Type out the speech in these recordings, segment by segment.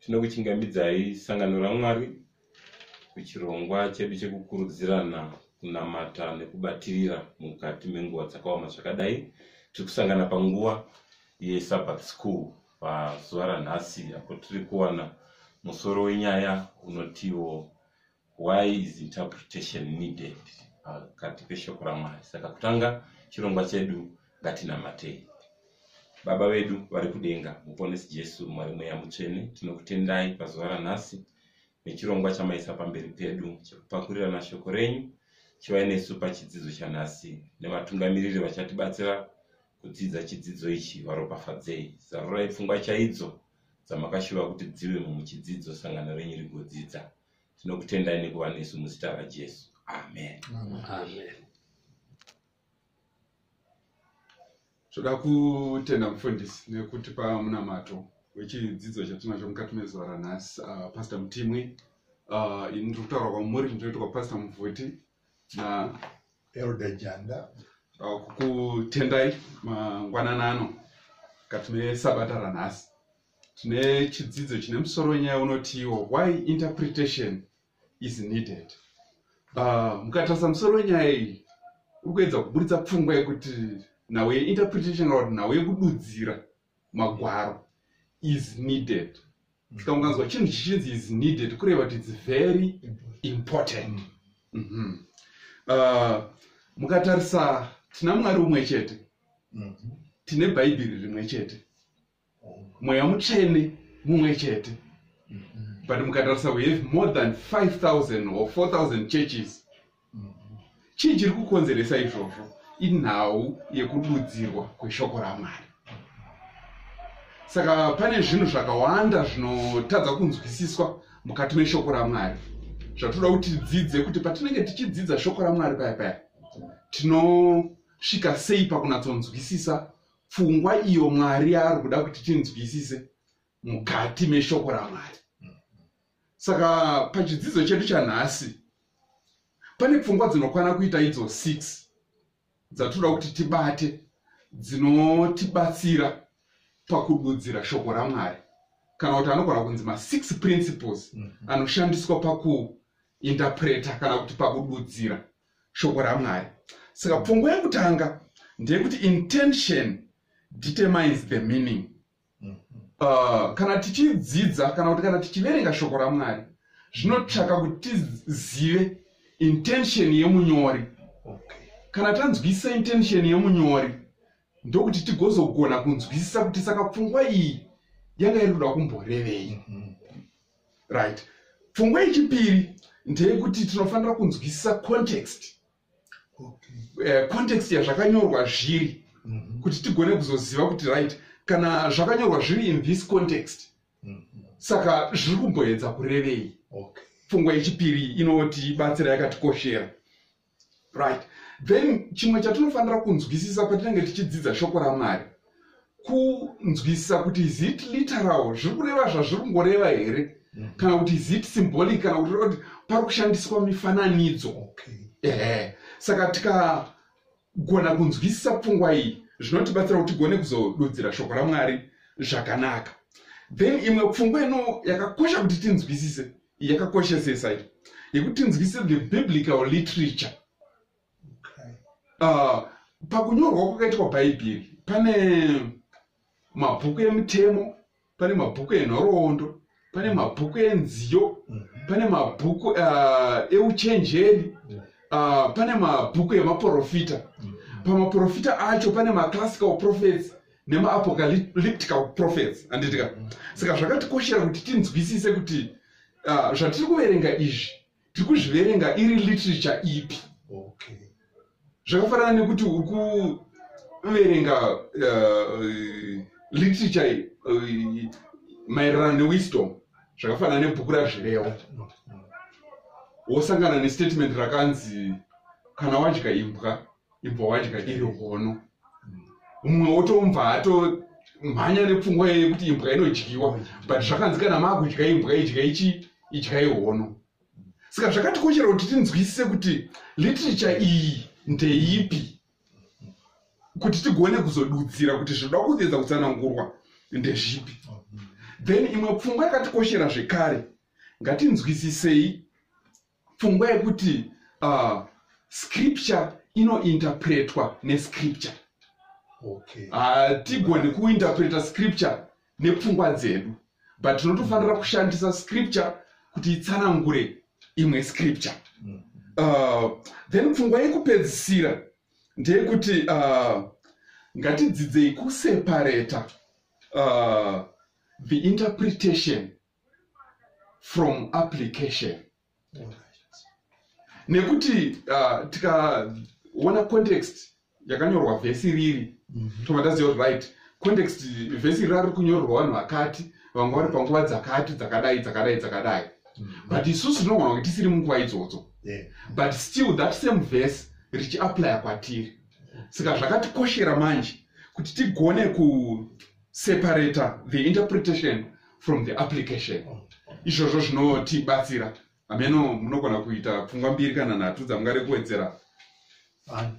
Tinokuchingamidzai sangano raMwari kuchirongwa chedu chekukurudzirana kunamata nekubatirira mukati menguva dzakaoma zvakadai. Tirikusangana panguva yeSabbath School pazuva ranhasi apo tiri kuwana musoro wenyaya unotiwo why is interpretation needed pakati peshoko raMwari. Saka kutanga chirongwa chedu ngatinamatei. Baba vedu vari kudenga, muponesi Jesu Mwari mweya mutsvene, tinokutendai pazuva ranhasi nechirongwa chamaisa pamberi pedu chekupakurirana shoko renyu. Chivai nesu pachidzidzo chanhasi nevatungamiriri vachatibatsira kudzidza chidzidzo ichi varopafadzei. Zarurai pfungwa chaidzo dzamakashuva kuti dzive muchidzidzo sangano renyu rigodzidza. Tinokutendai nekuva nesu muzita raJesu. Amen. Amen. Toda kutenda mufundisi nekutipa munamato wechidzidzo chatinacho mukati mezuva ranhasi. Pastor Mutimwi, ini ndiri kutaura kwamuri, ndinoitwa Pastor Muvhuti na Elder Janda. Kukutendai mangwananano mukati mesabata ranhasi. Tine chidzidzo chine musoro wenyaya unotiwo why interpretation is needed. Mukatarisa musoro wenyaya iyi uri kuedza kuburitsa pfungwa yekuti nawe interpretation or nawe kududzira magwaro is needed. Tikaunganzwa chinhu chichinzi is needed kureva kuti it's very important. Mukatarisa tina Mwari umwe chete, tine Bhaibheri rimwe chete, mweya mutsvene mumwe chete. But mukatarisa we have more than 5,000 or 4,000 churches. Chii chiri kukonzeresa izvozvo? Inhau yekududzirwa kweshoko raMwari. Saka pane zvinhu zvakawanda zvinotadza kunzwisiswa mukati meshoko raMwari. Zvatoda kuti tidzidze kuti patinenge tichidzidza shoko raMwari paya tinosvika sei pakunatsonzwisisa pfungwa iyo Mwari ari kuda kuti tinzwisise mukati meshoko raMwari. Saka pachidzidzo chedu chanhasi pane pfungwa dzinokwana kuita idzo 6 dzatoda kuti tibate dzinotibatsira pakududzira shoko raMwari, kana kuti anogona kunzi 6 principles anoshandiswa pakuinterpreta kana kuti pakududzira shoko raMwari. Saka pfungwa yekutanga ndeyekuti intention determines the meaning. Kana tichidzidza kana kuti kana tichiverenga shoko raMwari zvinotsvaka kuti tizive intention yemunyori. Kana tanzwisisa intention yemunyori ndokuti tigozogona kunzwisisa kuti saka pfungwa iyi yanga iri kuda kumborevei. Right. Pfungwa yechipiri ndeyekuti tinofanira kunzwisisa context. Context yazvakanyorwa zviri kuti tigone kuzoziva kuti right, kana zvakanyorwa zviri in this context saka zviri kumboedza kurevei. Pfungwa yechipiri inotibatsira yakatikoshera. Right. Then chimwe chatinofanira kunzwisisa patinenge tichidzidza shoko raMwari kunzwisisa kuti is it literal, zviri kureva zvazviri kungoreva here, kana kuti is it symbolic, kana kuti pari kushandiswa mifananidzo. Saka tikagona kunzwisisa pfungwa iyi zvinotibatsira kuti tigone kuzodudzira shoko raMwari zvakanaka. Then imwe pfungwa ino yakakosha kuti tinzwisise, yakakoshesesa iyi, yekuti tinzwisise the biblical literature. Pakunyorwa kwakaitwa Bhaibheri pane mabhuku emitemo, pane mabhuku enhoroondo, pane mabhuku enziyo, pane mabhuku euchenjeri, pane mabhuku emaprofita. Pamaprofita acho pane maclassical prophets nemaapocalyptical prophets. Anditika. Saka zvakatikoshera kuti tinzwisise kuti zvatiri kuverenga izvi tiri kuzviverenga iri literature ipi. Zvakafanana nekuti uri kuverenga literature maererano newisdom, zvakafanana nebhuku razvirevo. Wosangana nestatement rakanzi kana wadya imbwa, imbwa wadya iri hono. Umwe wotomva atomhanya nepfungwa yekuti imbwa inodyiwa, but zvakanzi kana maakudya imbwa idya ichi, idyai hono. Saka zvakatikoshera kuti tinzwisise kuti literature iyi ndeipi, kuti tigone kuzodudzira kuti zvinoda kuedza kutsanangurwa ndezvipi. Then imwe pfungwa yakatikoshera zvekare ngatinzwisisei pfungwa yekuti scripture inointerpretwa nescripture. Hatigoni kuinterpreta scripture nepfungwa dzedu, but tinotofanira kushandisa scripture kuti itsanangure imwe scripture. Then pfungwa yekupedzisira ndeyekuti ngatidzidzei kuseparata the interpretation from application. Nekuti tikaona context yakanyorwa vhesi riri tomataziva kuti right context vhesi riri ari kunyorwa vanhu vakati vanga vari panguva dzakati dzakadai but isusu tinogona kuti tisiri munguva idzodzo, but still that same verse richiaplya kwatiri. Saka zvakatikoshera manje kuti tigone kuseparata the interpretation from the application. Izvozvo zvinotibatsira. Ameno munogona kuita pfungwa mbiri kana nhatu dzamungade kuwedzera.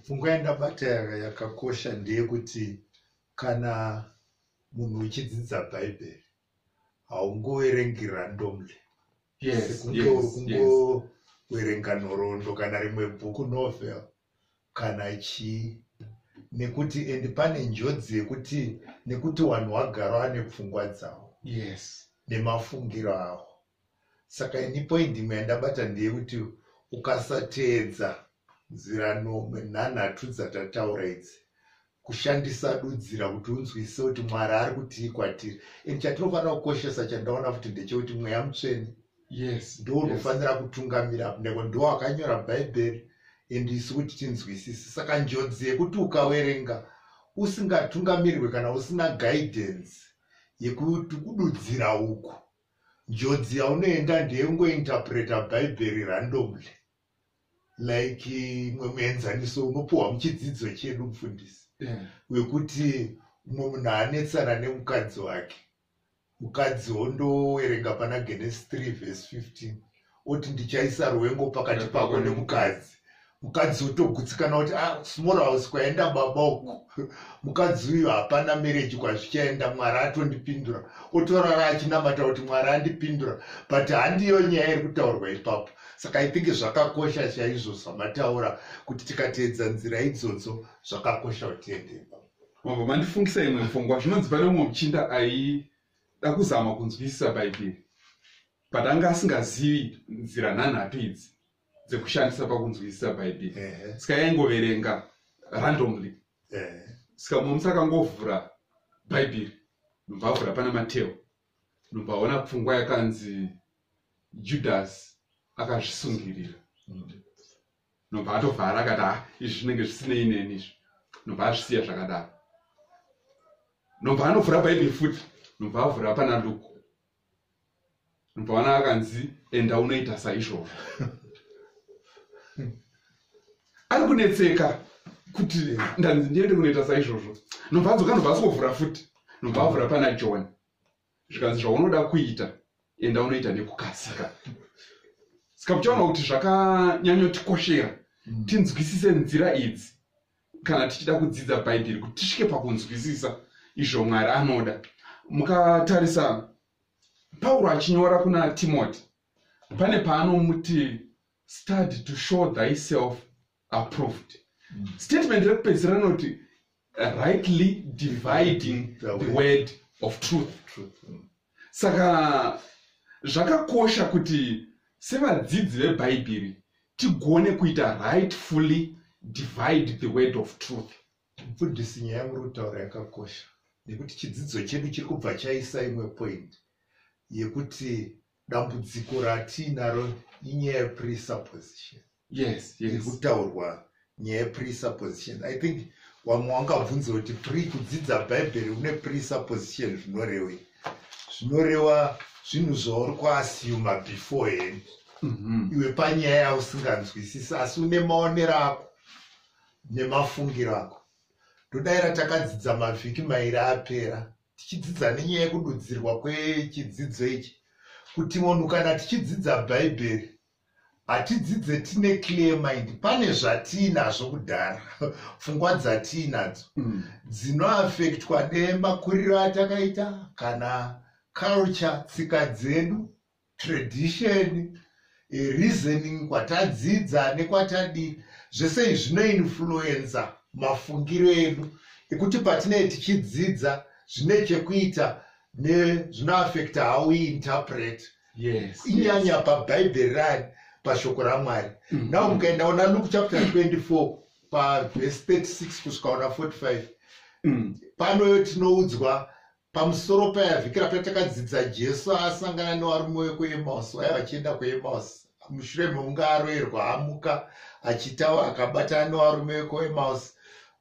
Pfungwa yandabata yakakosha ndeyekuti kana munhu uchidzidza bhaibheri haungoverengi randomly. Kungoverenga nhoroondo kana rimwe bhuku novel kana nekuti and pane njodzi yekuti nekuti vanhu vagara vane pfungwa dzavo nemafungiro avo. Saka ini point imwe yandabata ndeyekuti ukasateedza nzira nhanhatu dzatataura idzi, kushandisa dudzira kuti unzwisise kuti Mwari ari kutii kwatiri. And chatinofanira kukoshesa chandaona futi ndechekuti Mweya Mutsvene ndo unofanira kutungamira ndeko ndo wakanyora bhaibheri and isu kuti tinzwisise. Saka njodzi yekuti ukaverenga usingatungamirirwe kana usina guidance yekuti kududzira uku, njodzi yaunoenda ndeyongointerpreta bhaibheri randomly like muenzaniso unopuhwa muchidzidzo chedu mufundisi wekuti umwe munhu anetsana nemukadzi wake, mukadzi ondoverenga pana Genesis 3 verse 15 oti ndichaisa ruvengo pakati pako nemukadzi. Mukadzi otogutsikana kuti small house kwaenda baba uku, mukadzi uyu hapana marriage kwazvichaenda, Mwari atondipindura. Otorara achinamata kuti Mwari andipindura, but handiyo nyaya iri kutaurwa ipapo. Saka I think zvakakosha chaizvo zvamataura kuti tikateedza nzira idzodzo zvakakosha kuti tiende ipapo. Mambo mandifungisa imwe pfungwa. Zvinonzi pane umwe muchinda aida kuzama kunzwisisa bhaibheri but anga asingazivi nzira nhanhatu idzi dzekushandisa pakunzwisisa bhaibheri. Saka yaingoverenga randomly. Saka mumwe musakangovhura bhaibheri nobva avhura pana Mateo nobva aona pfungwa yakanzi Judas akazvisungirira nobva atovhara akati izvi zvinenge zvisinei neni izvi nobva azvisiya zvakadaro. Nobva anovhura bhaibheri futi nobva avhura pana Luke nobva aona akanzi enda unoita saizvozvo. Ari kunetseka kuti ndiende kunoita saizvozvo, nobva adzoka nobva asovhura futi nobva avhura pana John zvikanzi zvaunoda kuita enda unoita nekukasika. Saka muchaona kuti zvakanyanyotikoshera tinzwisise nzira idzi kana tichida kudzidza bhaibheri kuti tisvike pakunzwisisa izvo Mwari anoda. Mukatarisa Pauro achinyora kuna Timothy pane paanomuti study to show thyself approved. Statement rekupedzisira rinoti rightly dividing the word of truth. Saka zvakakosha kuti sevadzidzi vebhaibheri tigone kuita rightfully divide the word of truth. Mufundisi nyaya muri kutaura yakakosha nekuti chidzidzo chedu chiri kubva chaisa imwe point yekuti dambudziko ratinaro inyaya yepresupposition. Kutaurwa nyaya yepresupposition. I think vamwe vangabvunza kuti kudzidza bhaibheri une presupposition zvinorevei? Zvinoreva zvinhu zvauri kuasuma beforehand iwe panyaya yausinganzwisisi asi une maonero ako nemafungiro ako. Todaira takadzidza mavhiki mairi apera tichidzidza nenyaya yekududzirwa kwechidzidzo ichi kuti munhu kana tichidzidza bhaibheri hatidzidze tine clear mind. Pane zvatiinazvo kudhara, pfungwa dzatiinadzo dzinoafektwa nemakuriro atakaita kana culture, tsika dzedu, tradition, reasoning kwatadzidza nekwatadi, zvese izvi zvinoinfluenza mafungiro edu ekuti patinenge tichidzidza zvine chekuita nezvinoafekta how we interpret. Yes. Inyanya pabhaibheri rani pashoko raMwari. Now mukaenda ona Luke chapter 24 verse 36 kusvika ona 45. Pano tinoudzwa pamusoro payavhikira patakadzidza Jesu asangana nevarume vekuEmausi vaiva vachienda kuEmausi. Mushure mekunge aroverwa amuka achitaura akabatana nevarume vekuEmausi,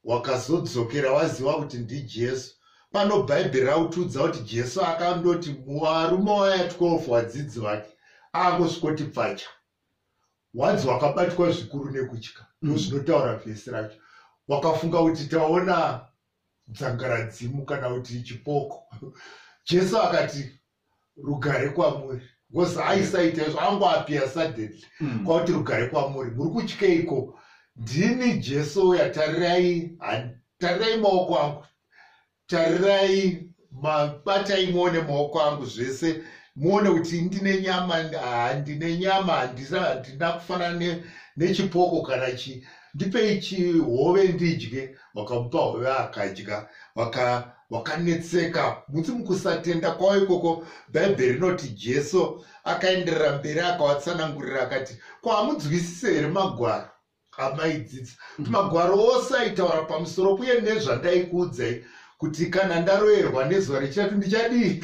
wakazodzokera waziva kuti ndiJesu. Pano bhaibheri rautiudza kuti Jesu akandoti muvarume vaya 12 vadzidzi vake angosvikoti pfacha. Wanzi wakabatwa zvikuru nekutya. Ndozvinotaura vhesi racho. Wakafunga kuti taona dzangaradzimu kana kuti chipoko. Jesu akati rugare kwamuri. Ngozi aisaita izvo angoapia suddenly. Kwakuti rugare kwamuri. Muri kutyeiko? Ndini Jesu uya, tarirai maoko angu. Tarirai, batai muone maoko angu zvese. Muone kuti ndine nyama, handina kufanana nechipoko kana chi. Ndipei chihove ndidye. Vakamupa hove akadya. Wakanetseka. Muti mukusatenda kwavo ikoko, bhaibheri rinoti Jesu akaenderera mberi akavatsanangurira akati, ko hamunzwisise here magwaro amaidzidza? Kuti magwaro ose aitaura pamusoro uye nezvandaikuudzai kuti kana ndaroverwa nezuva rechitatu ndichadii?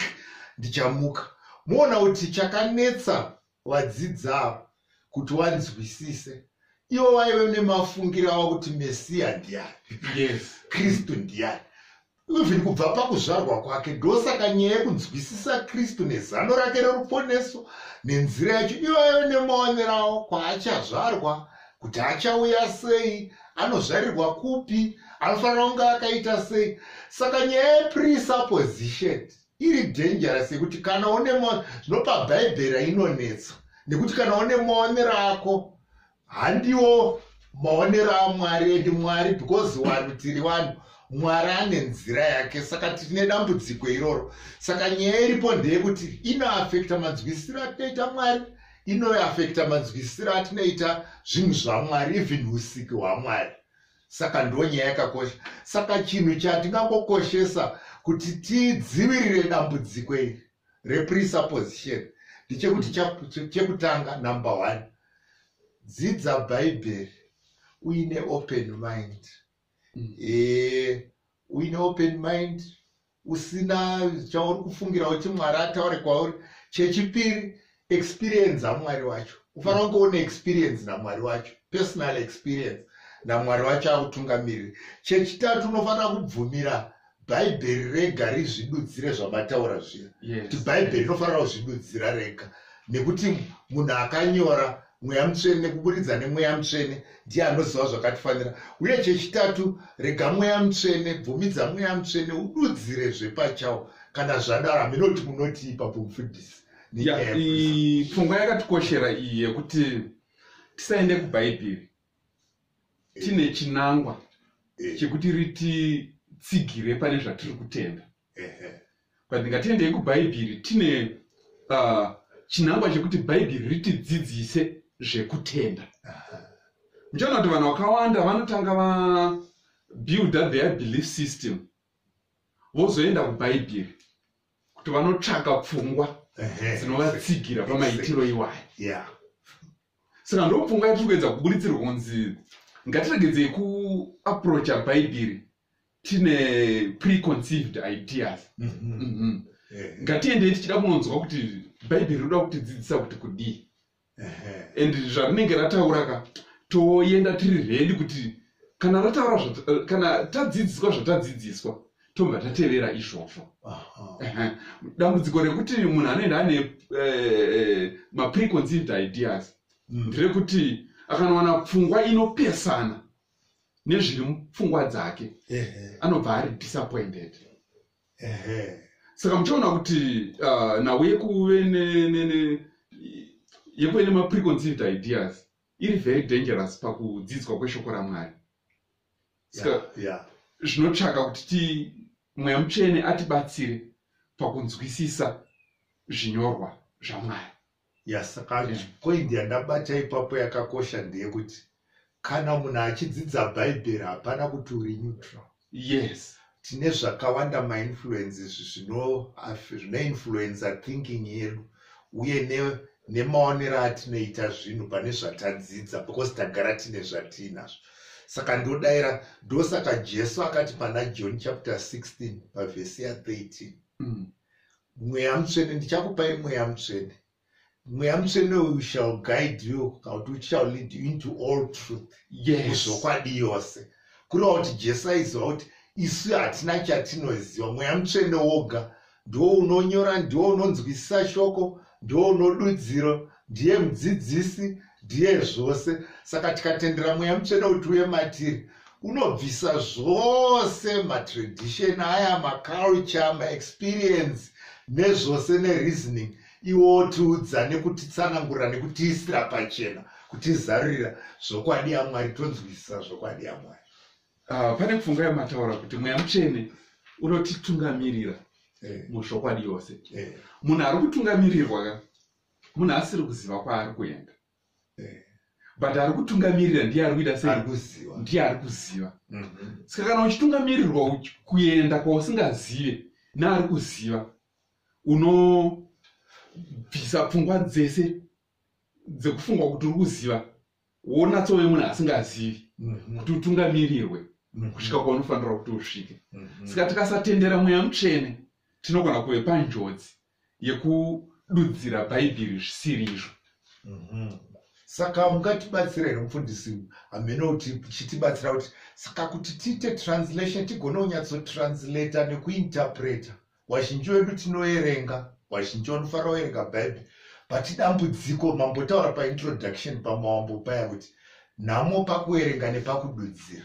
Ndichamuka. Muona kuti chakanetsa vadzidzi avo kuti vanzwisise. Ivo vaive nemafungiro avo kuti Mesiya ndiani? Yes. Kristu ndiani? Even kubva pakuzvarwa kwake, ndosaka nyaya yekunzwisisa Kristu nezano rake reruponeso nenzira yacho, ivo vaive nemaonero avo kwaachazvarwa, kuti achauya sei, anozvarirwa kupi, anofanira kunge akaita sei. Saka nyaya yepresupposition iri dangerous yekuti kana une zvinopa bhaibheri inonetsa, nekuti kana une maonero ako handiwo maonero aMwari endi Mwari, because vanhu tiri vanhu, Mwari ane nzira yake. Saka tine dambudziko iroro. Saka nyaya iripo ndeyekuti inoafekta manzwisiro atinoita Mwari, inoafekta manzwisiro atinoita zvinhu zvaMwari, even usiki hwaMwari. Saka ndo nyaya yakakosha. Saka chinhu chatingangokoshesa kuti tidzivirire dambudziko iri represupposition ndechekuti chekutanga, number 1, dzidza bhaibheri uine open mind. Uine open mind, usina chauri kufungira kuti Mwari ataure kwauri. Chechipiri, experience aMwari wacho. Ufanira kunge une experience naMwari wacho, personal experience naMwari wacho akutungamiriri. Chechitatu, unofanira kubvumira bhaibheri rega rizvidudzire zvamataura zviya. Kuti bhaibheri rinofanira kuzvidudzira rega, nekuti munhu akanyora Mweya Mutsvene, kuburidza neMweya Mutsvene, ndiye anoziva zvakatifanira. Uye chechitatu, rega Mweya Mutsvene, bvumidza Mweya Mutsvene ududzire zvepachawo. Kana zvadaro haminoti munoti ipapo mufundisi. Pfungwa yakatikoshera iyi yekuti tisaende kubhaibheri tine chinangwa chekuti rititsigire pane zvatiri kutenda. Kandi ngatiendei kubhaibheri tine chinangwa chekuti bhaibheri ritidzidzise zvekutenda. Muchaona kuti vanhu vakawanda vanotanga build up their belief system, vozoenda kubhaibheri kuti vanotsvaka pfungwa dzinovatsigira pamaitiro iwaya. Saka ndo pfungwa yatiri kuedza kuburitsirwa kunzi ngatiregedzei kuapproacha bhaibheri tine preconceived ideas. Ngatiendei tichida kunonzwa kuti bhaibheri rinoda kutidzidzisa kuti kudii, and zvarinenge rataura toenda tiri ready kuti kana rataura kana tadzidziswa zvatadzidziswa tobva tatevera izvozvo. Dambudziko rekuti munhu anoenda ane preconceived ideas nderekuti akanowana pfungwa inopesana nezviri mupfungwa dzake anobva ari disappointed. Saka muchaona kuti nhau yekuve nemapreconceived ideas iri very dangerous pakudzidzwa kweshoko raMwari. Saka zvinotsvaka kuti Mweya Mutsvene atibatsire pakunzwisisa zvinyorwa zvaMwari. Saka point yandabata ipapo yakakosha ndeyekuti kana munhu achidzidza bhaibheri hapana kuti uri neutral. Yes. Tine zvakawanda mainfluences zvinoinfluenza thinking yedu uye nemaonero atinoita zvinhu pane zvatadzidza because tagara tine zvatinazvo. Saka ndodayira ndosaka Jesu akati pana John chapter 16 pavhesi ya 13 mweya mutsvene ndichakupai mweya mutsvene. Mweya mutsvene uyu shall guide you, kuti shall lead you into all truth. Yes. Zvokwadi yose. Kureva kuti Jesu aiziva kuti isu hatina chatinoziva. Mweya mutsvene woga ndiwo unonyora, ndiwo unonzwisisa shoko, ndiwo unodudziro, ndiye mudzidzisi, ndiye zvose. Saka tikatendera mweya mutsvene kuti uye matiri, unobvisa zvose matradition aya, maculture, maexperience nezvose nereasoning. Iwo tiudza nekutitsanangurira nekutiisira pachena, kutizarurira zvokwadi yaMwari, tonzwisisa zvokwadi yaMwari. Pane kufunga yamataura kuti mweya mutsvene unotitungamirira muzvokwadi yose. Munhu ari kutungamirirwa, munhu asiri kuziva kwaari kuenda. But ari kutungamirira ndiye ari kuita sei? Ndiye ari kuziva. Saka kana uchitungamirirwa kuenda kwausingazive neari kuziva, unobvisa pfungwa dzese dzekufungwa kuti uri kuziva, wonatsove munhu asingazivi kuti utungamirirwe kusvika kwaunofanira kuti usvike. Saka tikasatendera mweya mutsvene tinogona kuve panjodzi yekududzira bhaibheri zvisiri izvo. Saka mungatibatsirei mufundisi amenoti chitibatsira kuti saka kuti tiite translation tigone kunyatsotranslata nekuinterpreta. Wazhinji wedu tinoerenga, wazhinji vanofanira kuerenga bhaibheri, but dambudziko mambotaura paintroduction pamawambo paya kuti nhamo pakuerenga nepakududzira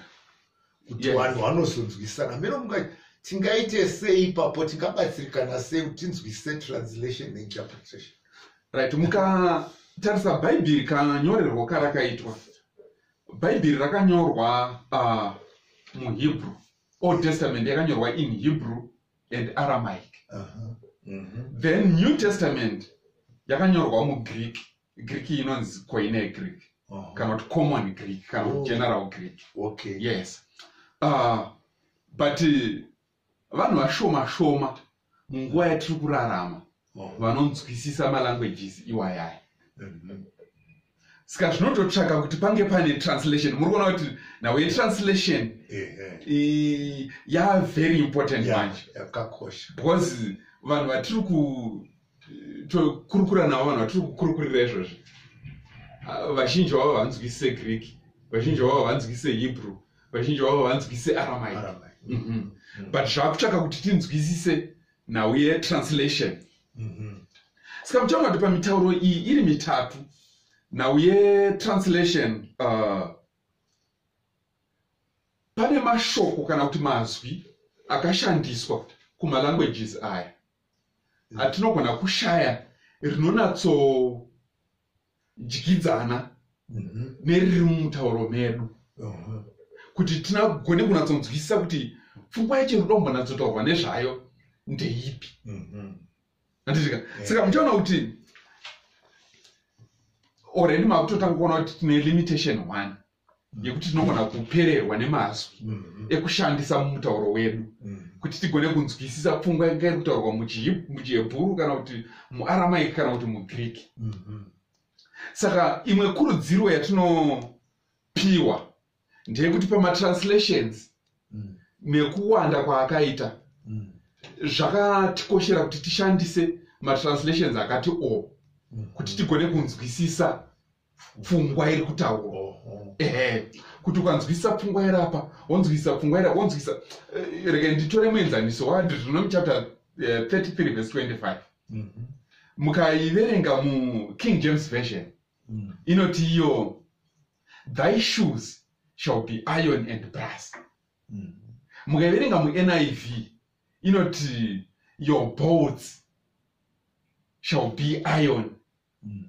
kuti vanhu vanozonzwisana. Mero mungati tingaite sei ipapo, tingabatsirikana sei kuti tinzwisise translation neinterpretation? Right, mukatarisa bhaibheri kanyorerwa karakaitwa, bhaibheri rakanyorwa muHebrew. Old Testament yakanyorwa in Hebrew and Aramaic. Then New Testament yakanyorwa muGreek. Greek inonzi Koine Greek, kana kuti common Greek, kana kuti general Greek. Okay. Yes. But vanhu vashoma munguva yatiri kurarama vanonzwisisa malanguages iwayaya. Saka zvinototsvaka kuti pange pane translation. Muri kuona kuti now translation ya very important manje, yakakosha, because vanhu vatiri kurukura navo, vanhu vatiri kukurukurira izvozvi, vazhinji vavo vanzwisise Greek, vazhinji vavo vanzwisise Hebrew, vazhinji vavo vanzwisise Aramaic. But zvakutsvaka kuti tinzwisise nauye translation. Saka muchaona kuti pamitauro iyi iri mitatu, nauye translation pane mashoko kana kuti mazwi akashandiswa kumalanguages aya atinogona kushaya rinonatsojikidzana neriri mumutauro medu, kuti tinagone kunatsonzwisisa kuti pfungwa yacho inoda kumbonatsotaurwa nezvayo ndeipi. Saka muchaona kuti already makutotanga kuona kuti tine limitation 1 yekuti tinogona kupererwa nemazwi ekushandisa mumutauro wedu kuti tigone kunzwisisa pfungwa yanga iri kutaurwa muchihebhuru kana kuti muAramaic kana kuti muGreek. Saka imwe kurudziro yatinopiwa ndeyekuti pamatranslations nekuwanda kwaakaita zvakatikoshera kuti tishandise matranslations akati o kuti tigone kunzwisisa pfungwa iri kutaurwa. Kuti ukanzwisisa pfungwa iri apa, wonzwisisa pfungwa iri, wonzwisisa. Rege nditore muenzaniso wa Deuteronomy chapter 33 verse 25. Mukaiverenga mu King James version inoti iyo, thy shoes shall be iron and brass. Mukaiverenga mu NIV inoti your boats shall be iron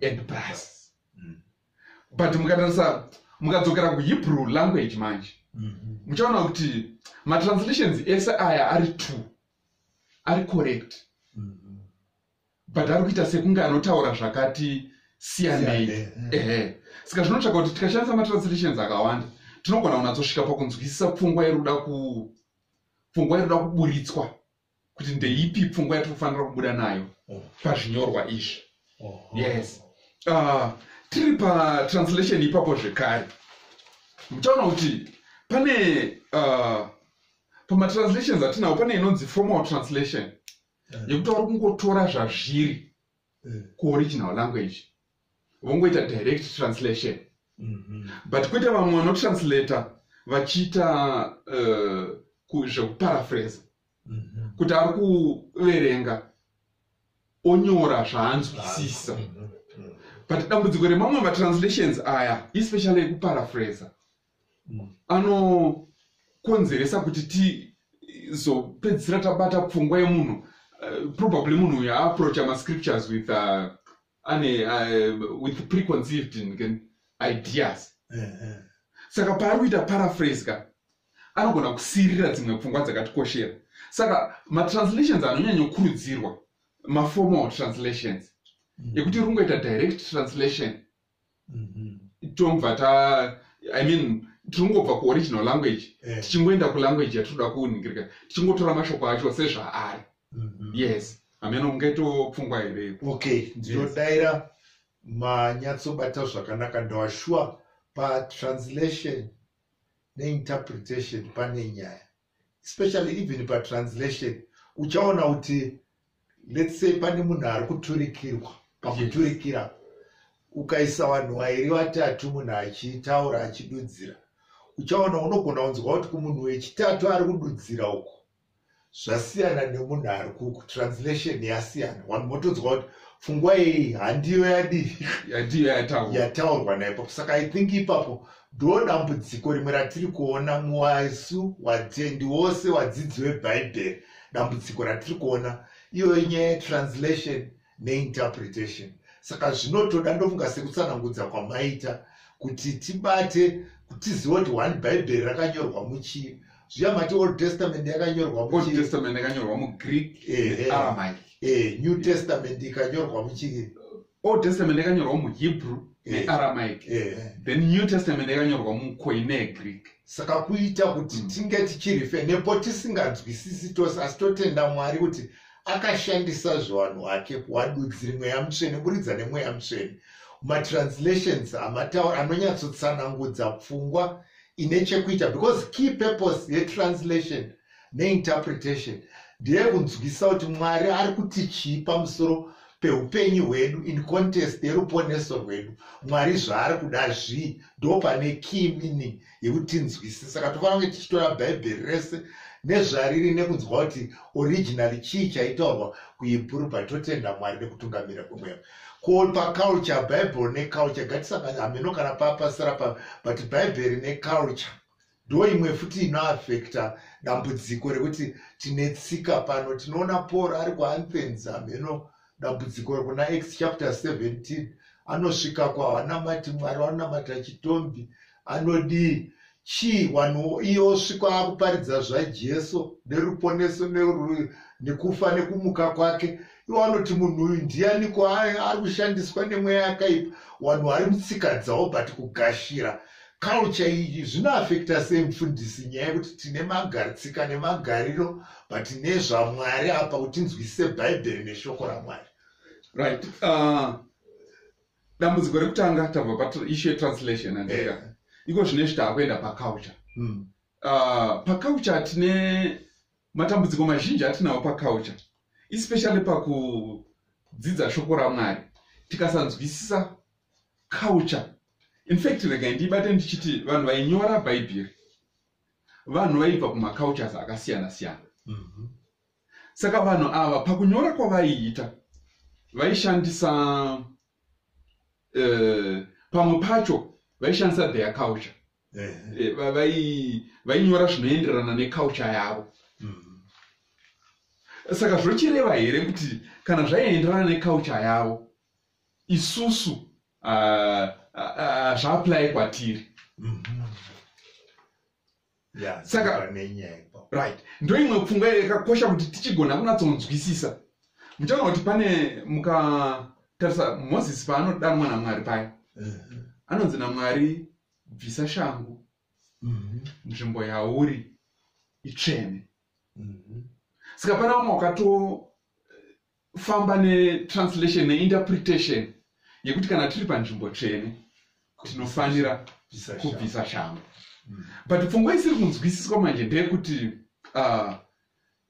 and brass. But mukadzokera kuHebrew language manje muchaona kuti matranslations ese aya ari true, ari correct, but ari kuita sekunge anotaura zvakati siyanei. Saka zvinotsvaka kuti tikashandisa matranslations akawanda tinogona kunatsosvika pakunzwisisa pfungwa yeruda kuburitswa kuti ndeipi pfungwa yatinofanira kubuda nayo pazvinyorwa izvi. Yes. Tiri patranslation ipapo zvekare muchaona kuti pane pamatranslations atinawo pane inonzi formal translation yekuti vari kungotora zvazviri kuoriginal language vongoita direct translation. But kwete vamwe vanotranslata vachiita zvekuparaphrase kuti ari kuverenga onyora zvaanzwisisa. But dambudziko remamwe matranslations aya especially ekuparaphrase anokonzeresa kuti tizopedzisira tabata pfungwa yemunhu probably munhu uyu aapproacha mascriptures with with preconceived ideas. Saka paari kuita paraphrase ka anogona kusirira dzimwe pfungwa dzakatikoshera. Saka matranslations anonyanyokurudzirwa maformal translations yekuti rungoita direct translation tongobva tinongobva kuoriginal language tichingoenda kulanguage yatinoda kuningirika tichingotora mashoko acho sezvaari. Yes, ameno ungetopfungwa here. Okay, ndinodaira manyatsobata zvakanaka. Ndawashua patranslation neinterpretation pane nyaya, especially even patranslation uchaona kuti let's say pane munhu ari kuturikirwa. Pakuturikira ukaisa vanhu vairi vatatu munhu achitaura achidudzira, uchaona unogona kunzwa kuti kumunhu wechitatu ari kududzira uko zvasiyana nemunhu ari kutranslation yasiyana. Vanhu votonzwa kuti pfungwa iyi handiyo yataurwa naipo. Saka I think ipapo ndo dambudziko rimwe ratiri kuona muwasu watendi wose wadzidzi webhaibheri. Dambudziko ratiri kuona iyo nyaya yetranslation neinterpretation. Saka zvinotoda ndofunga sekutsanangudza kwamaita kuti tibate kuti tizive kuti one bhaibheri rakanyorwa muchii. Zviya mati Old Testament yakanyorwa muchii? Old Testament yakanyorwa muGreek Aramaic. New Testament ikanyorwa muchii? Old Testament yakanyorwa muHebrew neAramaic. Then New Testament yakanyorwa muKoine Greek. Saka kuita kuti tinge tichirife nepo tisinganzwisisi tose asi totenda Mwari kuti akashandisa zvanhu wake wadudzira mweya mutsvene buridza nemweya mutsvene. Matranslations amataura anonyatsotsanangudza pfungwa ine chekuita, because key purpose yetranslation neinterpretation ndeye kunzwisa kuti Mwari ari kuti chii pamusoro peupenyu hwedu in context yeruponeso rwedu. Mwari zvaari kuda zvii ndo pane key meaning yekuti tinzwisise. Saka tofanira kunge tichitora bhaibheri rese nezvariri nekunzwa kuti original chii chaitaurwa kuHebrew patotenda Mwari nekutungamira kwemweya. Ko paculture Bible neculture gatisanganya hameno kana papasara but bhaibheri neculture ndo imwe futi inoaffecta dambudziko rekuti tine tsika pano. Tinoona Paul ari kuAthens hameno dambudziko kuna Acts chapter 17 anosvika kwavanamati Mwari vanonamata chitombi anodii chii vanhu iyo svika akuparidza zvaJesu neruponeso nekufa nekumuka kwake. Ivo vanoti munhu uyu ndianiko ari kushandiswa nemweya yakaipa. Vanhu vari mutsika dzavo but kugashira culture iyi zvinoaffecta semufundisi nyaya yekuti tine tsika nemagariro but nezvaMwari apa kuti tinzwisise bhaibheri neshoko raMwari. Right. Dambudziko rekutanga tabva paissue yetranslation andika iko zvine zvitaakuenda paculture. Paculture tine matambudziko mazhinji atinawo paculture, especially pakudzidza shoko raMwari tikasanzwisisa culture. In fact rega ndibate ndichiti vanhu vainyora bhaibheri vanhu vaibva kumacultures akasiyana siyana. Saka vanhu ava pakunyora kwavaiita vaishandisa pamwe pacho vaishandisa their culture. Vainyora zvinoenderana neculture yavo. Saka zvochireva here kuti kana zvaienderana neculture yavo isusu zvaapply kwatiri. Saka right ndo imwe pfungwa yakakosha kuti tichigona kunatsonzwisisa muchaona kuti pane mukatarisa Moses paanodanwa naMwari paya anonzi naMwari bvisa shangu nzvimbo yauri itsvene. Saka pana vamwe wakatofamba netranslation neinterpretation yekuti kana tiri panzvimbo tsvene tinofanira kubvisa shangu. But pfungwa isiri kunzwisiswa manje ndeyekuti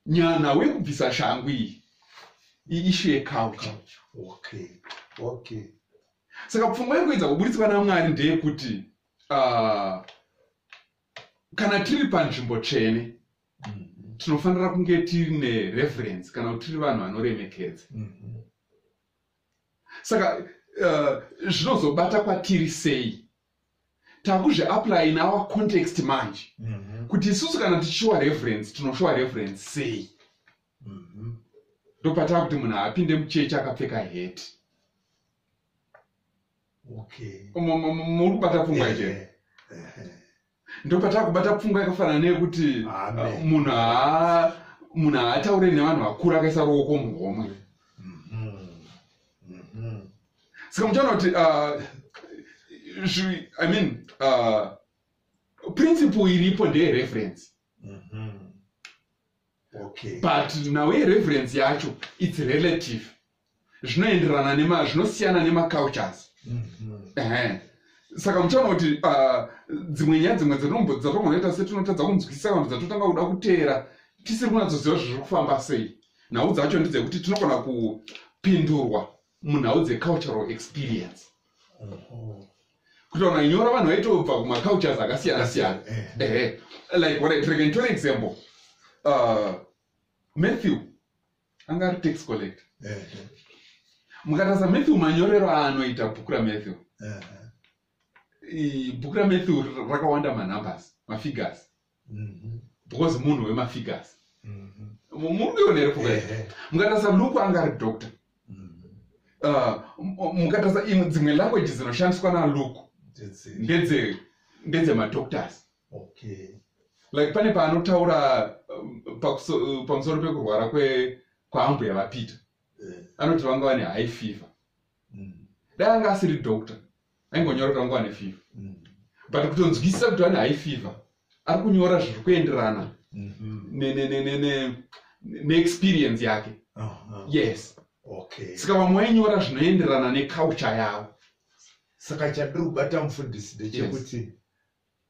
nyana wekubvisa shangu iyi ishu yeculture. Okay. Saka pfungwa yekuedza kuburitswa naMwari ndeyekuti kana tiri panzvimbo tsvene tinofanira kunge tine reference kana kuti tiri vanhu vanoremekedza. Saka zvinozobata kwatiri sei takuzviapply in our context manje kuti isusu kana tichishowa reference tinoshowa reference sei. Ndopata kuti munhu apinde muchechi akapfeka heti. Muri kubata pfungwa ichena. Ndopata kubata pfungwa yakafanana neyekuti munhu haataure nevanhu vakuru akaisa ruoko muhomwe. Saka muchaona kuti principle iripo ndeye reference. But nawe reference yacho it's relative. Zvinoenderana zvinosiyana nemacultures. Saka muchaona kuti dzimwe nyaya dzimwe dzatonoita setinotadza kunzwisisa vanhu dzatotanga kuda kuteera tisiri kunatsoziva zviri kufamba sei. Nhau dzacho ndedzekuti tinogona kupindurwa munhau dzecultural experience. Kuti vanhu vainyora vanhu vaitobva kumacultures akasiyana siyana. Like what I can tell example. Matthew anga ari tax collector. Mukatarisa Matthew manyorero aanoita bhuku raMatthew. Bhuku raMatthew rakawanda manumbers, mafigures. Because munhu wemafigures. Munguionere bhuku iri. Mukatarisa Luke anga ari doctor. Mukatarisa dzimwe languages dzinoshandiswa naLuke ndedze madoctors. Like pane paanotaura pamusoro pekurwara kwaambuya vaPeter. Anoti vanga vane high fever. Dai anga asiri doctor aingonyora kuti vanga vane fever. But kutonzwisisa kuti vane high fever ari kunyora zviri kuenderana neexperience yake. Yes. Saka vamwe vainyora zvinoenderana neculture yavo. Saka chandiri kubata mufundisi ndechekuti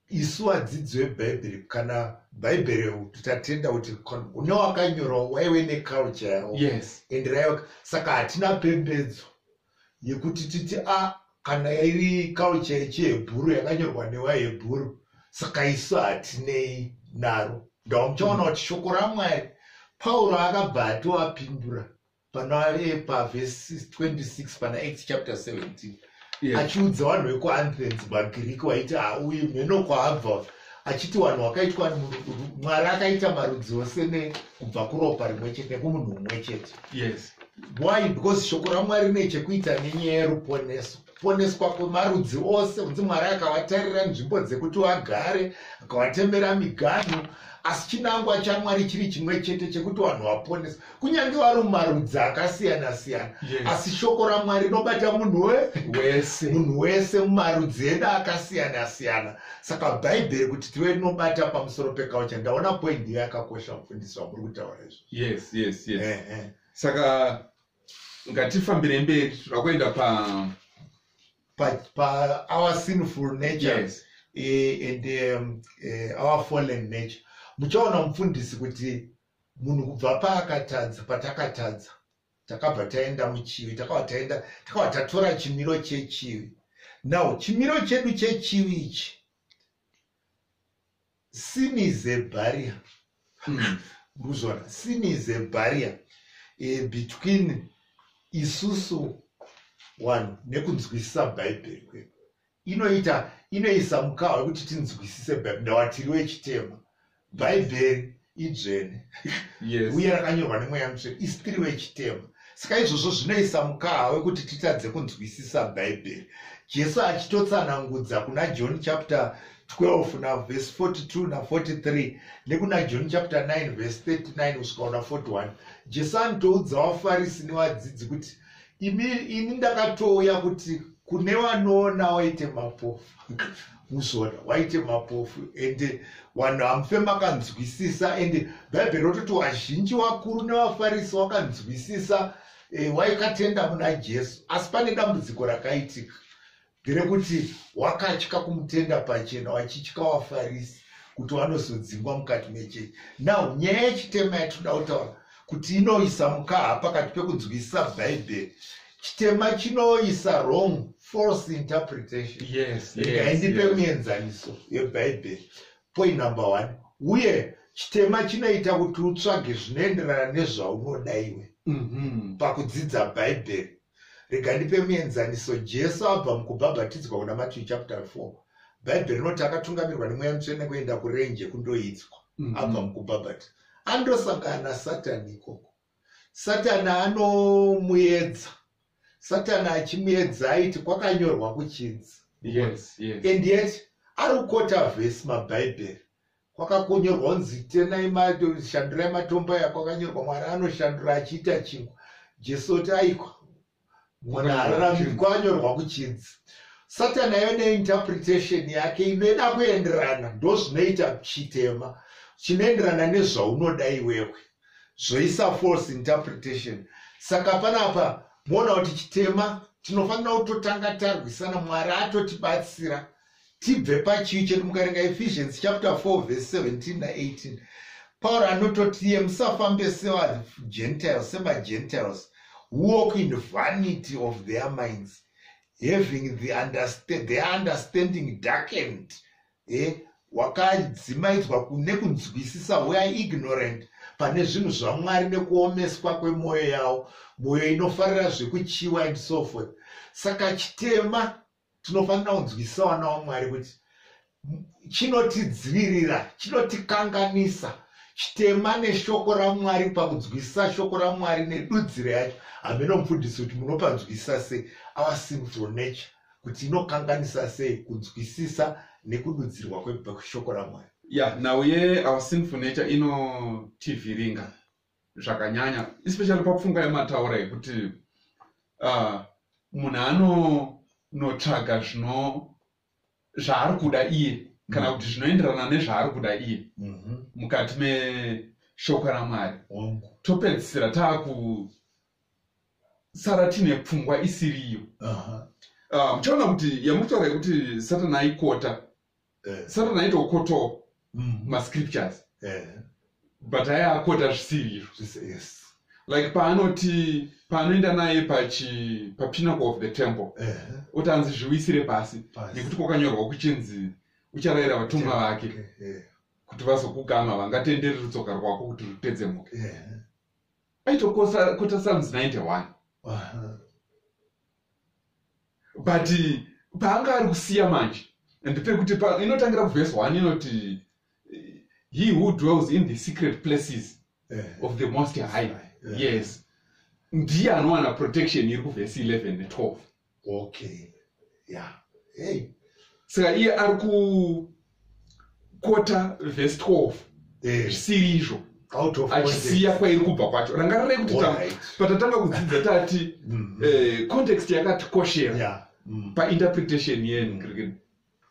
isu vadzidzi vebhaibheri kana bhaibheri titatenda kuti une wakanyorwa waive neculture yavo. Saka hatina pembedzo yekuti titi kana iri culture yechihebhuru yakanyorwa nevahebhuru saka isu hatinei naro. Ndamuchaona kuti shoko raMwari Pauro akabva atovapindura pavhesi 26 pana Acts chapter 17 achiudza vanhu vekuAthens vaGiriki vaiti uyu mheno kwaabva achiti vanhu vakaitwa Mwari akaita marudzi ose kubva kuropa rimwe chete nekumunhu mumwe chete. Why? Because shoko raMwari rine chekuita nenyaya yeruponeso. Kuponeswa kwemarudzi ose unzi Mwari akavatarira nzvimbo dzekuti vagare akavatembera miganhu. Asi chinangwa chaMwari chiri chimwe chete chekuti vanhu vaponeswa kunyange vari mumarudzi akasiyana siyana. Asi shoko raMwari rinobata munhu wese mumarudzi edu akasiyana siyana. Saka bhaibheri kuti tive rinobata pamusoro peculture. Ndaona point yakakosha mufundisi wamuri kutaura izvo. Saka ngatifambire mberi turakuenda pa our sinful nature and our fallen nature. Muchaona mufundisi kuti munhu kubva patakatadza takabva taenda muchivi takabva tatora chimiro chechivi. Now chimiro chedu chechivi ichi sin is a barrier. Muzona sin is a barrier between isusu vanhu nekunzwisisa bhaibheri kwedu. Inoisa mukava wekuti tinzwisise bhaibheri. Ndawatiri wechitema bhaibheri idzvene uye rakanyorwa nemweya mutsvene isitiri wechitema. Saka izvozvo zvinoisa mukava wekuti titadze kunzwisisa bhaibheri. Jesu achitotsanangudza kuna John chapter 12 na verse 42 na 43 nekuna John chapter 9 verse 39 kusvika kuna 41 Jesu anotoudza vaFarisi nevadzidzi kuti ini ndakatouya kuti kune vanoona waite mapofu muzoona waite mapofu ende vanhu hamufe makanzwisisa ende bhaibheri rototi vazhinji vakuru nevaFarisi vakanzwisisa waikatenda muna Jesu asi pane dambudziko rakaitika nderekuti wakatya kumutenda pachena wachitya vaFarisi kuti vanozodzingwa mukati mechechi. Now nyaya yechitema yatoda kutaura kuti inoisa mukaha pakati pekunzwisisa bhaibheri. Chitema chinoisa wrong false interpretation. Ndipe muenzaniso yebhaibheri. Point number 1. Uye chitema chinoita kuti utsvage zvinoenderana nezvaunoda iwe pakudzidza bhaibheri. Rega ndipe muenzaniso. Jesu abva mukubhabhatidzwa kuna Matthew chapter 4. Bhaibheri rinoti akatungamirwa nemweya mutsvene kuenda kurenje kundoidzwa. Abva mukubhabhati. Andosangana naSatani ikoko. Satani anomuedza. Satani achimuedza aiti kwakanyorwa kuchinzi. And yet ari kukota vhesi mabhaibheri. Kwakakonyorwa kunzi tenai shandurai matombo aya kwakanyorwa Mwari anoshandura achiita chingwa. Jesu oti aikwa munhu araramiri kwakanyorwa kuchinzi. Satani ayo neinterpretation yake inoda kuenderana ndozvinoita chitema chinoenderana nezvaunoda iwewe zvoisa false interpretation. Saka panapa muona kuti chitema tinofanira kutotanga tarwisana. Mwari atotibatsira tibve pachivi chedu. Mukarenga Ephesians chapter 4 verse 17 na 18 Pauro anototi musafambe sevagentiles semagentiles who walk in vanity of their minds, having their understanding darkened. Wakadzimaidzwa nekunzwisisa, were ignorant pane zvinhu zvaMwari nekuomeswa kwemwoyo yavo, mwoyo inofarira zvekuchiwa and so forth. Saka chitema tinofanira kunzwisisa vana vaMwari kuti chinotidzivirira, chinotikanganisa. Chitema neshoko raMwari pakunzwisisa shoko raMwari nedudziro yacho hameno mufundisi kuti munopanzwisisa sei our sinful nature, kuti inokanganisa sei kunzwisisa nekududzirwa kweshoko raMwari. Nauye our sinful nature inotivhiringa zvakanyanya, especially papfungwa yemataura yekuti munhu anotsvaga zvaari kuda iye kana kuti zvinoenderana nezvaari kuda iye mukati meshoko raMwari. Topedzisira taakusara tine pfungwa isiriyo. Muchaona kuti yamutaura yekuti Satani aikota, Satani aitokotawo mascriptures, but akota zvisiriyo. Like paanoenda naye papinnacle of the temple, otanzi zviwisire pasi nekuti kwakanyorwa kuchinzi ucharayira vatumwa vake kuti vazokugama vangatenderere rutsoka rwako kuti rutedzemuke. Aitokota Psalms 91. But paanga ari kusiya manje, ndipekuti inotangira kuverse 1 inoti he who dwells in the secret places of the Most High. Yes, ndiye anowana protection iri kuverse 11 ne12. Saka iye ari kukota verse 12 zvisiri izvo, achisiya kwairi kubva kwacho. Rangarirei kuti patatanga kudzidza tati context yakatikoshera painterpretation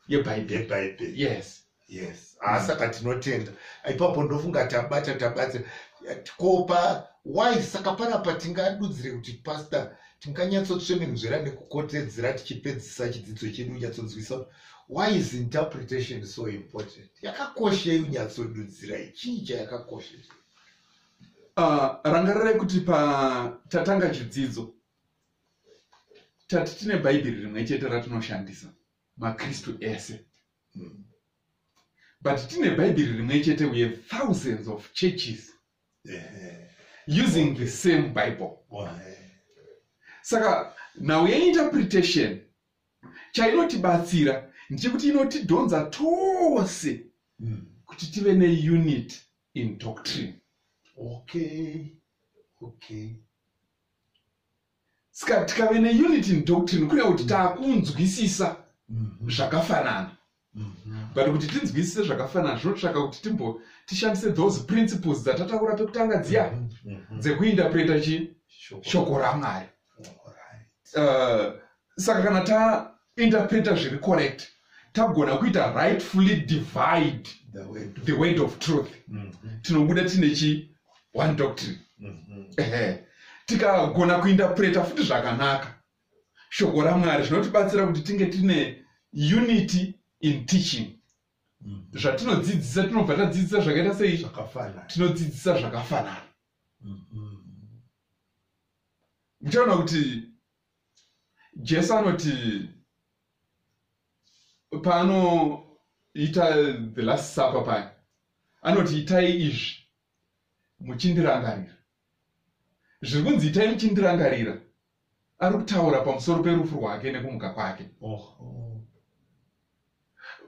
yebhaibheri. Saka tinotenda ipapo ndofunga tabata tikopa why. Saka panapa tingadudzire kuti pastor tinganyatsotsvemenuzvera nekukotedzera tichipedzisa chidzidzo chedu unyatsonzwisa why is interpretation so important. Yakakoshei unyatsodudzira chii chayakakosha? Rangarirei kuti patatanga chidzidzo tati tine bhaibheri rimwe chete ratinoshandisa maKristu ese, but tine bhaibheri rimwe chete we have thousands of churches using the same Bible. Saka now interpretation chainotibatsira ndechekuti inotidhonza tose kuti tive neunit in doctrine. Saka tikave neunit in doctrine kureva kuti taakunzwisisa zvakafanana. but kuti tinzwisise zvakafanana zvinotsvaka kuti tishandise those principles dzatataura pekutanga dziya dzekuinterpreta shoko raMwari. Saka kana tainterpreta zviri correct tagona kuita rightfully divide the word of truth, tinobuda tine one doctrine. Tikagona kuinterpreta futi zvakanaka shoko raMwari zvinotibatsira kuti tinge tine unity in teaching. Zvatinodzidzisa tinobva tadzidzisa zvakaita sei, tinodzidzisa zvakafanana. Muchaona kuti Jesu anoti paanoita the last supper paya anoti itai izvi muchindirangarira. Zviri kunzi itai muchindirangarira ari kutaura pamusoro perufu rwake nekumuka kwake.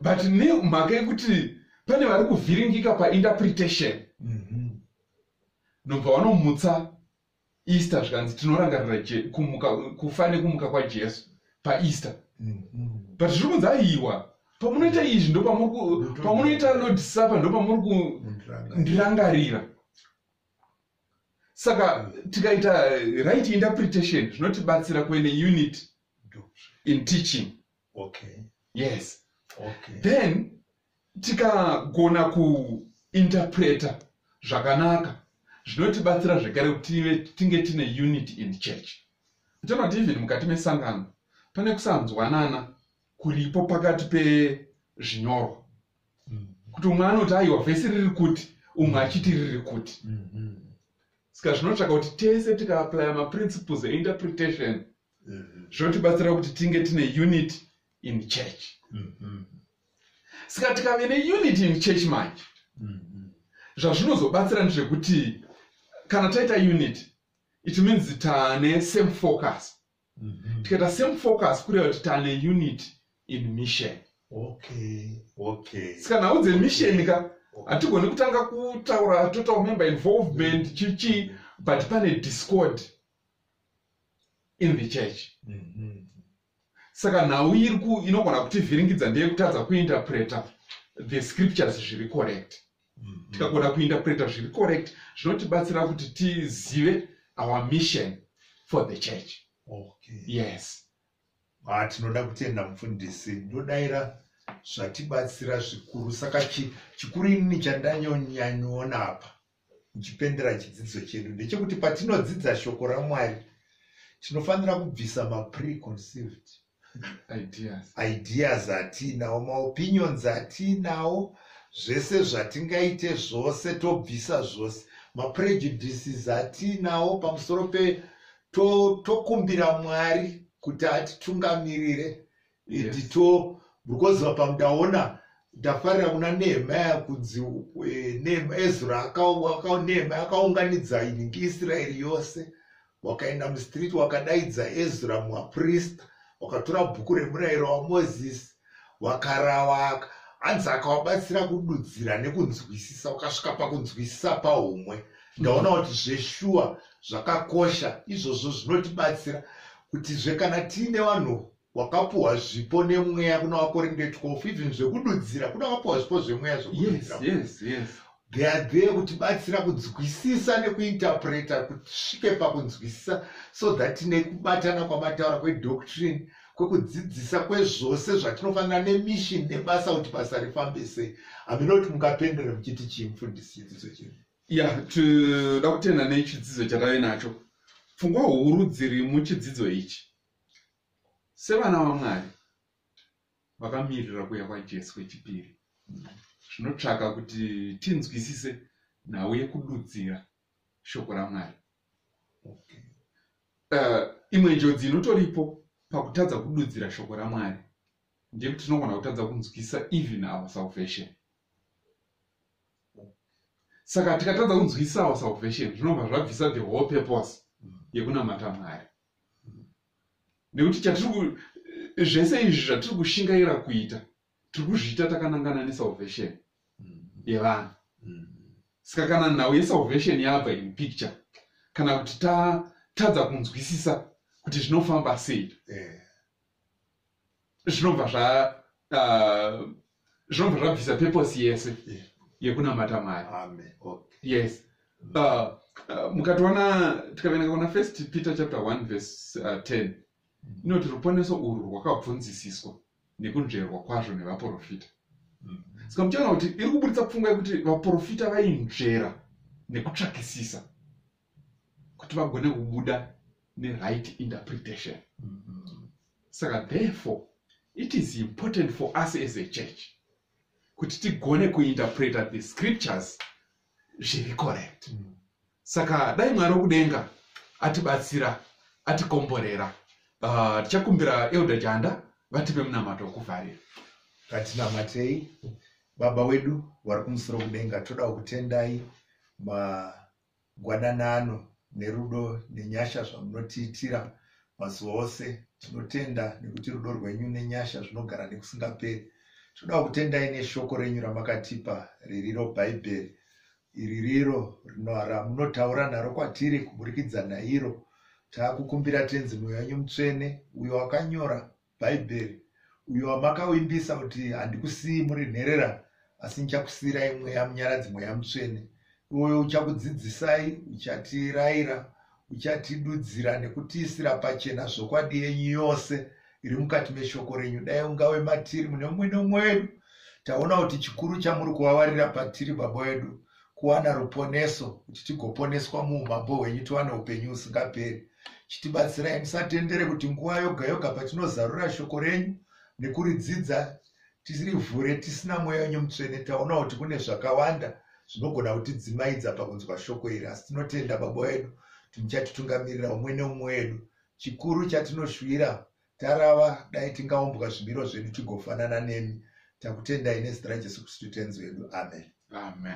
But nemhaka yekuti pane vari kuvhiringika painterpretation, nobva vanomutsa Easter zvikanzi tinorangarira kufa nekumuka kwaJesu paEaster. But zviri kunzi aiwa pamunoita izvi ndo pamunoita Lord Supper ndo pamuri kundirangarira. Saka tikaita right interpretation zvinotibatsira kuve neunity in teaching. Yes. Then tikagona kuinterpreta zvakanaka zvinotibatsira zvekare kuti tinge tine unity in church. Tinoona kuti even mukati mesangano pane kusanzwanana kuripo pakati pezvinyorwa, kuti umwe anoti aiwa vhesi riri kuti umwe achiti riri kuti. Saka zvinotsvaka kuti tese tikaaplya maprinciples einterpretation zvinotibatsira kuti tinge tine unity in church. Saka tikave neunity in church manje zvazvinozobatsira ndezvekuti kana taita unity it means taane same focus. Tikaita same focus kureva kuti taane unity in mission. Saka nhau dzemission ka hatigoni kutanga kutaura total member involvement chichi but pane discord in the church. Saka nhau inogona kutivhiringidza ndeyekutadza kuinterpreta the scriptures zviri correct. Tikagona kuinterpreta zviri correct zvinotibatsira kuti tizive our mission for the church. Yes. Tinoda kutenda mufundisi, ndodayira zvatibatsira zvikuru. Saka chikuru inini chandanyanyona apa ndichipendera chidzidzo chedu ndechekuti patinodzidza shoko raMwari tinofanira kubvisa preconceived ideas atinawo, maopinions atinawo, zvese zvatingaite zvose tobvisa zvose, prejudices atinawo pamusoro tokumbira Mwari kuti atitungamirire. Because ndaona ndafarira kuna Nehemia kunzi Ezra Nehemia akaunganidza iningi Israeri yose, wakaenda mustreet wakadaidza Ezra muprista, wakatora bhuku remurayiro waMozisi wakarava, hanzi akawabatsira kududzira nekunzwisisa, wakasvika pakunzwisisa paumwe. Ndaona kuti zveshuwa zvakakosha izvozvo zvinotibatsira kuti zvekana tiine vanhu wakapuwa zvipo nemweya kuna Vakorinde 12, even zvekududzira kuna vapuwa zvipo zvemweya zvekududzira. They are there kutibatsira kunzwisisa nekuinterpreta kusvike pakunzwisisa, so that nekubatana kwamataura kwedoctrine, kwekudzidzisa kwezvose zvatinofanira nemission nebasa kuti basa rifambe sei. Aminoti mungapendera muchiti chii mufundisi chidzidzo chedu? Toda kutenda nechidzidzo chatave nacho. Pfungwa huru dziri muchidzidzo ichi, sevana vaMwari vakamirira kuuya kwaJesu wechipiri, zvinotsvaka kuti tinzwisise nhau yekududzira shoko raMwari. Imwe njodzi inotoripo pakutadza kududzira shoko raMwari ndeyekuti tinogona kutadza kunzwisisa even our salvation. Saka tikatadza kunzwisisa our salvation zvinobva zvabvisa the whole purpose yekunamata Mwari. Nekuti zvese izvi zvatiri kushingaira kuita tiri kuzviita takanangana nesalvation yevanhu. Saka kana nhau yesalvation yabva in picture, kana kuti tatadza kunzwisisa kuti zvinofamba sei, zvinobva zvinobva zvabvisa purpose yese Yeah. yekunamata Mwari. Amen. Okay. Yes. Mukatoona tikaverenga kuna 1 Peter chapter 1 verse 10 inoti ruponeso urwu rwakabvunzisiswa nekunzverwa kwazvo nevaprofita. Saka muchaona kuti iri kubuditsa pfungwa yekuti vaprofita vainzvera nekutsvakisisa kuti vagone kubuda ne-right interpretation. Saka therefore it is important for us as a church kuti tigone kuinterpreta the scriptures zviri correct. Saka dai Mwari wokudenga atibatsira, atikomborera, tichakumbira Elder Janda vatipe munamato wokuvharira. Ngatinamatei. Baba wedu vari kumusoro kudenga, toda kutendai magwananano nerudo nenyasha zvamunotiitira mazuva ose. Tinotenda nekuti rudo rwenyu nenyasha zvinogara nekusingaperi. Toda kutendai neshoko renyu ramakatipa ririro Bhaibheri, iri riro ramunotaura naro kwatiri kuburikidza nairo. Taakukumbira tenzi mweya wenyu mutsvene uyo wakanyora Bhaibheri, uyo wamakavimbisa kuti handikusiyi muri nherera asi ndichakusiyirai mweya munyaradzi, mweya mutsvene, uyo uchakudzidzisai, uchatirayira, uchatidudzira nekutiisira pachena zvokwadi yenyu yose iri mukati meshoko renyu. Dai ungave matiri mune mumwe nomwe wedu. Taona kuti chikuru chamuri kuvavarira patiri Baba wedu kuwana ruponeso, kuti tigoponeswa muumambo hwenyu, tiwane upenyu usingaperi. Chitibatsirai, musatendere kuti nguva yoga yoga patinozarura shoko renyu nekuridzidza tisirivhure tisina mweya wenyu mutsvene. Taona kuti kune zvakawanda zvinogona kutidzimaidza pakunzwa shoko iri, asi tinotenda Baba wedu kuti muchatitungamirira umwe neumwe wedu. Chikuru chatinoshuvira tarava dai tingaumbwa zvimiro zvedu tigofanana nemi. Takutendai nezita raJesu Kristu tenzi wedu. Amen. Amen.